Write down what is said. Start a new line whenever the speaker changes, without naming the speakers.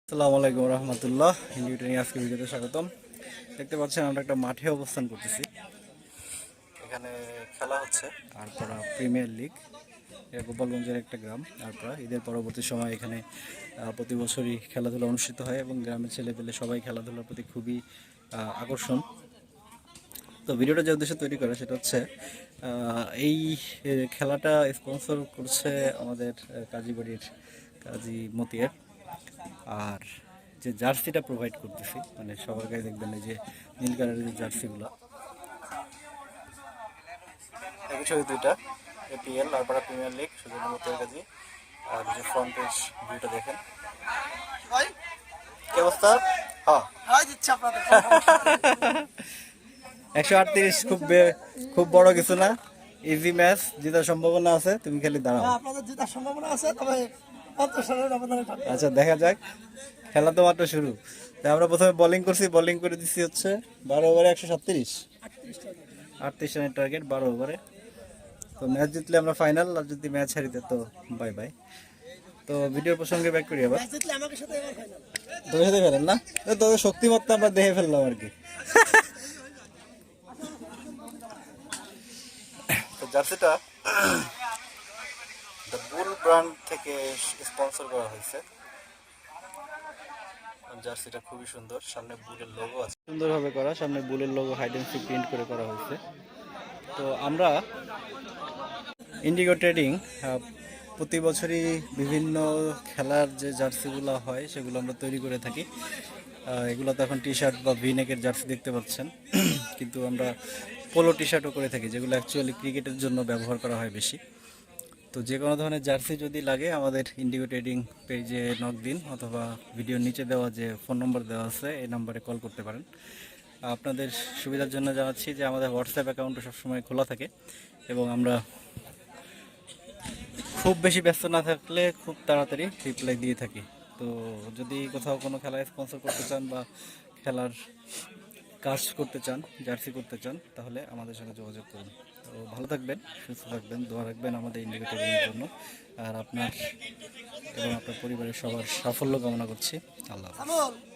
আসসালামু আলাইকুম রহমতুল্লাহ। ইন্ডিভিজুয়াল নিয়ে আজকে ভিডিওতে স্বাগতম। দেখতে পাচ্ছেন আমরা একটা মাঠে অবস্থান করতেছি। এখানে খেলা হচ্ছে আরপাড়া প্রিমিয়ার লিগ। এটা গোপালগঞ্জের একটা গ্রাম আরপাড়া। ঈদের পরবর্তী সময় এখানে প্রতি বছরই খেলাধুলা অনুষ্ঠিত হয় এবং গ্রামের ছেলেপেলে সবাই খেলাধুলার প্রতি খুবই আকর্ষণ। তো ভিডিওটা যে উদ্দেশ্যে তৈরি করা সেটা হচ্ছে এই খেলাটা স্পন্সর করছে আমাদের কাজীবাড়ির কাজী মতিয়ার। আর যে জার্সিটা প্রোভাইড করতেছি, মানে সবার গায়ে দেখবেন এই যে নীল কালারের যে জার্সিগুলো, একই ছবি দুইটা, APL Arpara premier league Sujan Motiar Kazi. আর যে ফ্রন্ট পেজ ভিউটা দেখেন, কি অবস্থা? হ্যাঁ 138 খুব বড় কিছু না, ইজি ম্যাচ, জেতার সম্ভাবনা আছে। তুমি খালি দাঁড়াও,
আপনাদের জেতার সম্ভাবনা আছে, তবে 50 রানের ব্যবধানে থাকবে।
আচ্ছা দেখা যাক, খেলা তো মাত্র শুরু। তাই আমরা প্রথমে বোলিং করছি, বোলিং করে দিচ্ছি হচ্ছে 12 ওভারে 137, 38 রানের টার্গেট 12 ওভারে। তো ম্যাচ জিতলে আমরা ফাইনাল, আর যদি ম্যাচ হারিতে তো বাই বাই। তো ভিডিওর প্রসঙ্গে ব্যাক করি আবার।
ম্যাচ জিতলে আমাদের সাথে এবার ফাইনাল।
তোদের সাথে ফেলেন না, তোদের শক্তিমত্তা আমরা দেখে ফেললাম আর কি। তো জার্সিটা দ্য বুল ব্র্যান্ড থেকে স্পন্সর করা হয়েছে। জার্সিটা খুবই সুন্দর, সামনে বুলের লোগো আছে, সুন্দরভাবে করা, সামনে বুলের logo hide and seek print করে করা হয়েছে। তো আমরা ইন্ডিগো ট্রেডিং প্রতি বছরই বিভিন্ন খেলার যে জার্সিগুলো হয় সেগুলো আমরা তৈরি করে থাকি। এগুলো তো এখন টি শার্ট বা ভিনেকের জার্সি দেখতে পাচ্ছেন, কিন্তু আমরা পোলো টি শার্টও করে থাকি, যেগুলো অ্যাকচুয়ালি ক্রিকেটের জন্য ব্যবহার করা হয় বেশি। তো যে কোনো ধরনের জার্সি যদি লাগে আমাদের ইন্ডিগো ট্রেডিং পেজে নক দিন, অথবা ভিডিওর নিচে দেওয়া যে ফোন নম্বর দেওয়া আছে এই নম্বরে কল করতে পারেন। আপনাদের সুবিধার জন্য জানাচ্ছি যে আমাদের হোয়াটসঅ্যাপ অ্যাকাউন্টও সবসময় খোলা থাকে, এবং আমরা খুব বেশি ব্যস্ত না থাকলে খুব তাড়াতাড়ি রিপ্লাই দিয়ে থাকি। তো যদি কোথাও কোনো খেলায় স্পন্সর করতে চান বা খেলার কাজ করতে চান, জার্সি করতে চান, তাহলে আমাদের সঙ্গে যোগাযোগ করুন। তো ভালো থাকবেন, সুস্থ থাকবেন, দোয়া রাখবেন আমাদের ইন্ডিগো ট্রেডিংয়ের জন্য। আর আপনার এবং আপনার পরিবারের সবার সাফল্য কামনা করছি। আল্লাহ হাফেজ।